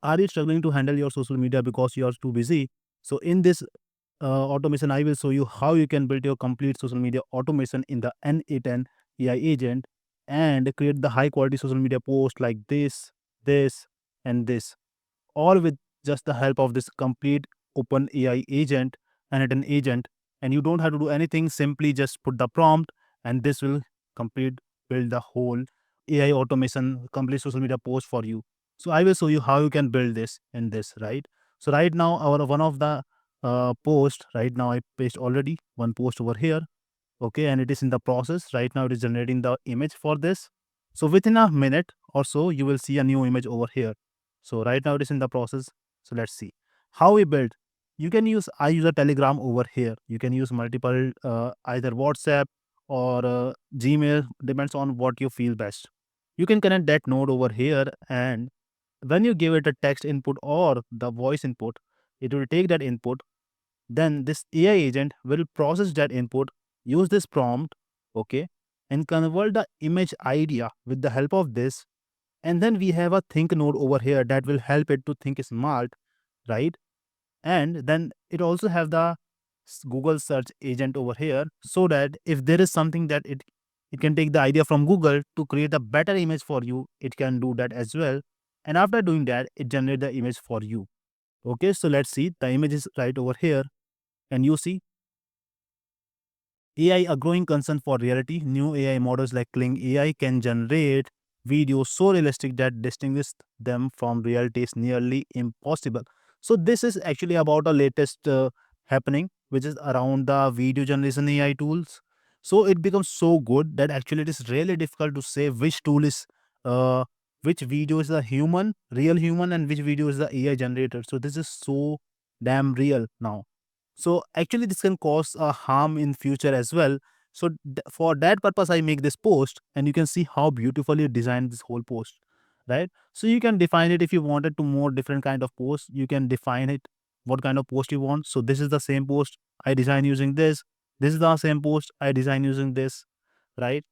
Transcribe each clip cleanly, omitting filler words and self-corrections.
Are you struggling to handle your social media because you are too busy? So in this automation, I will show you how you can build your complete social media automation in the N8N AI agent and create the high quality social media post like this, and this, all with just the help of this complete open AI agent and an agent. And you don't have to do anything, simply just put the prompt, and this will complete build the whole AI automation complete social media post for you. So I will show you how you can build this in this, right? So right now our one of the post right now I paste already one post over here. Okay, and it is in the process right now. It is generating the image for this. So within a minute or so you will see a new image over here. So right now it is in the process. So let's see how we build. You can use, I use a Telegram over here. You can use multiple either WhatsApp or Gmail, depends on what you feel best. You can connect that node over here, and when you give it a text input or the voice input, it will take that input. Then this AI agent will process that input, use this prompt, okay, and convert the image idea with the help of this. And then we have a think node over here that will help it to think smart, right? And then it also have the Google search agent over here, so that if there is something that it can take the idea from Google to create a better image for you, it can do that as well. And after doing that, it generate the image for you. Okay, so let's see, the image is right over here, and you see AI, a growing concern for reality. New AI models like Kling AI can generate videos so realistic that distinguish them from reality is nearly impossible. So this is actually about the latest happening, which is around the video generation AI tools. So it becomes so good that actually it is really difficult to say which tool is, uh, which video is the human, real human, and which video is the AI generated. So this is so damn real now. So actually this can cause a harm in future as well. So for that purpose I make this post, and you can see how beautifully designed this whole post, right? So you can define it. If you wanted to more different kind of post, you can define it what kind of post you want. So this is the same post I design using this is the same post I design using this, right?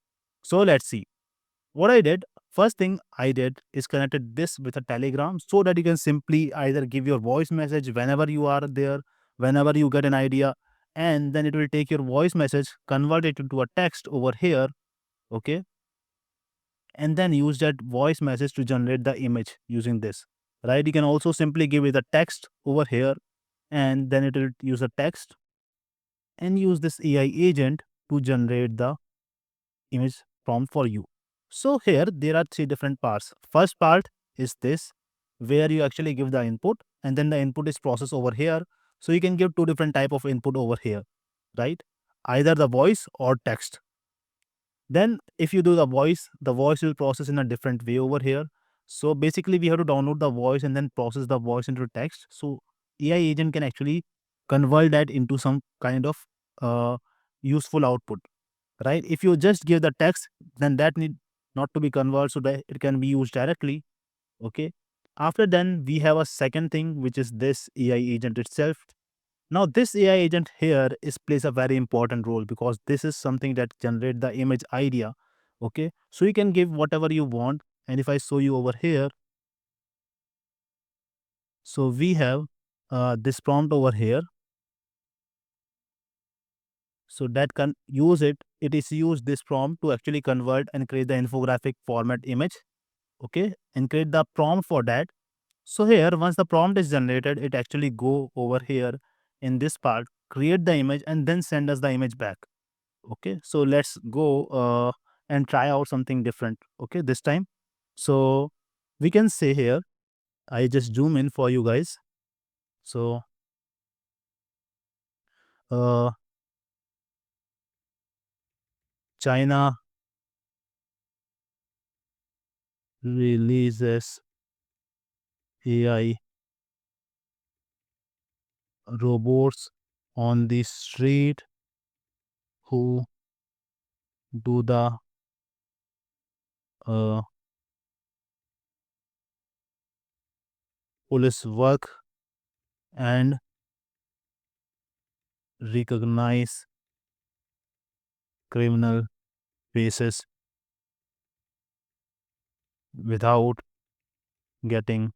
So let's see what I did. First thing I did is connected this with a Telegram, so that you can simply either give your voice message whenever you are there, whenever you get an idea, and then it will take your voice message, convert it into a text over here, okay, and then use that voice message to generate the image using this, right? You can also simply give it a text over here, and then it will use a text and use this AI agent to generate the image prompt for you. So here there are three different parts. First part is this, where you actually give the input, and then the input is processed over here. So you can give two different type of input over here, right? Either the voice or text. Then if you do the voice will process in a different way over here. So basically we have to download the voice and then process the voice into text. So AI agent can actually convert that into some kind of useful output, right? If you just give the text, then that need not to be converted, so that it can be used directly. Okay. After then, we have a second thing, which is this AI agent itself. Now, this AI agent here is plays a very important role, because this is something that generate the image idea. Okay. So you can give whatever you want. And if I show you over here, so we have this prompt over here. So that can use it. It is use this prompt to actually convert and create the infographic format image, okay, and create the prompt for that. So here once the prompt is generated, it actually go over here in this part, create the image, and then send us the image back. Okay, so let's go and try out something different, okay, this time. So we can say here, I just zoom in for you guys. So uh China releases AI robots on the street who do the uh, police work and recognize criminal faces without getting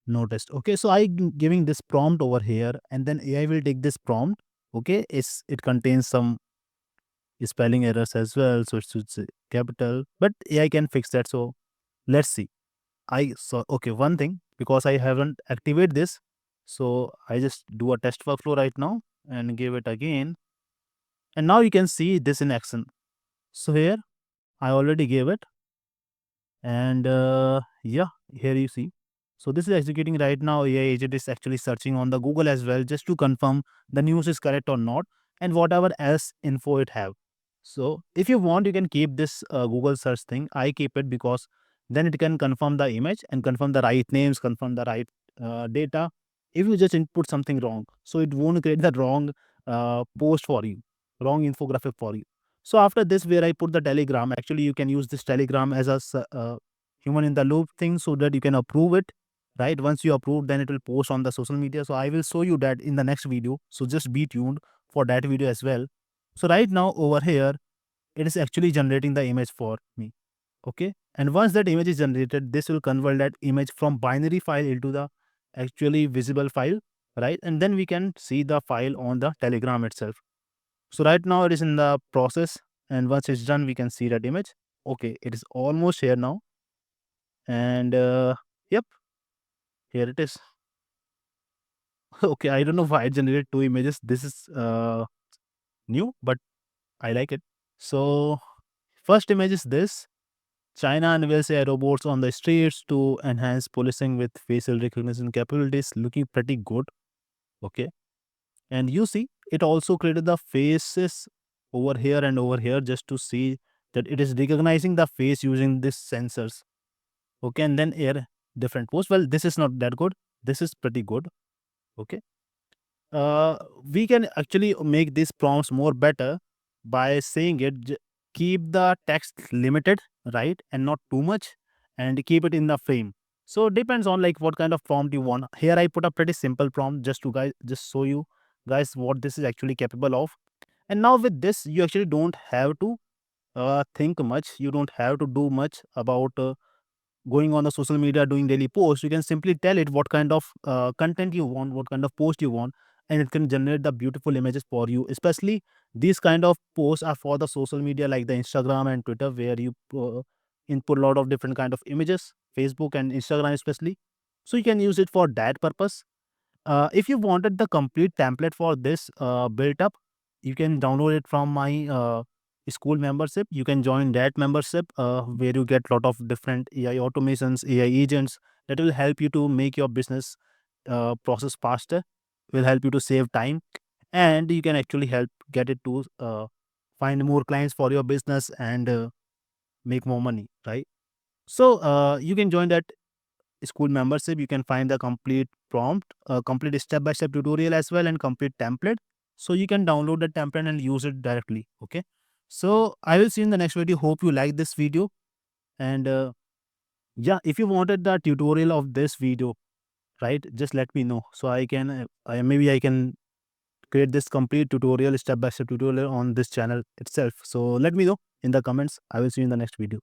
noticed. Okay, so I giving this prompt over here, and then AI will take this prompt. Okay, it contains some spelling errors as well, so it should say capital, but AI can fix that. So let's see. I saw, okay, one thing, because I haven't activated this, so I just do a test workflow right now and give it again, and now you can see this in action. So here I already gave it, and yeah, here you see. So this is executing right now. AI agent is actually searching on the Google as well, just to confirm the news is correct or not, and whatever else info it have. So if you want, you can keep this Google search thing. I keep it because then it can confirm the image and confirm the right names, confirm the right data. If you just input something wrong, so it won't create the wrong post for you, wrong infographic for you. So after this, where I put the Telegram, actually you can use this Telegram as a human in the loop thing, so that you can approve it, right? Once you approve, then it will post on the social media. So I will show you that in the next video. So just be tuned for that video as well. So right now over here, it is actually generating the image for me. Okay. And once that image is generated, this will convert that image from binary file into the actually visible file, right? And then we can see the file on the Telegram itself. So right now it is in the process, and once it's done, we can see that image. Okay, it is almost here now, and yep, here it is. Okay, I don't know why it generated two images. This is new, but I like it. So first image is this. China unveils AI robots on the streets to enhance policing with facial recognition capabilities. Looking pretty good. Okay, and you see, it also created the faces over here and over here, just to see that it is recognizing the face using these sensors. Okay, and then air different posts. Well, this is not that good. This is pretty good. Okay, uh, we can actually make these prompts more better by saying it keep the text limited, right, and not too much, and keep it in the frame. So depends on like what kind of prompt you want. Here I put a pretty simple prompt just to guys, just show you guys what this is actually capable of. And now with this, you actually don't have to think much. You don't have to do much about going on the social media doing daily posts. You can simply tell it what kind of content you want, what kind of post you want, and it can generate the beautiful images for you. Especially these kind of posts are for the social media like the Instagram and Twitter, where you input a lot of different kind of images, Facebook and Instagram especially. So you can use it for that purpose. If you wanted the complete template for this built up, you can download it from my school membership. You can join that membership where you get lot of different AI automations, AI agents that will help you to make your business process faster, will help you to save time, and you can actually help get it to find more clients for your business and make more money, right? So you can join that school membership. You can find the complete prompt, complete step-by-step tutorial as well, and complete template. So you can download the template and use it directly. Okay. So I will see you in the next video. Hope you like this video. And yeah, if you wanted the tutorial of this video, right, just let me know. So I can, maybe I can create this complete tutorial, step-by-step tutorial on this channel itself. So let me know in the comments. I will see you in the next video.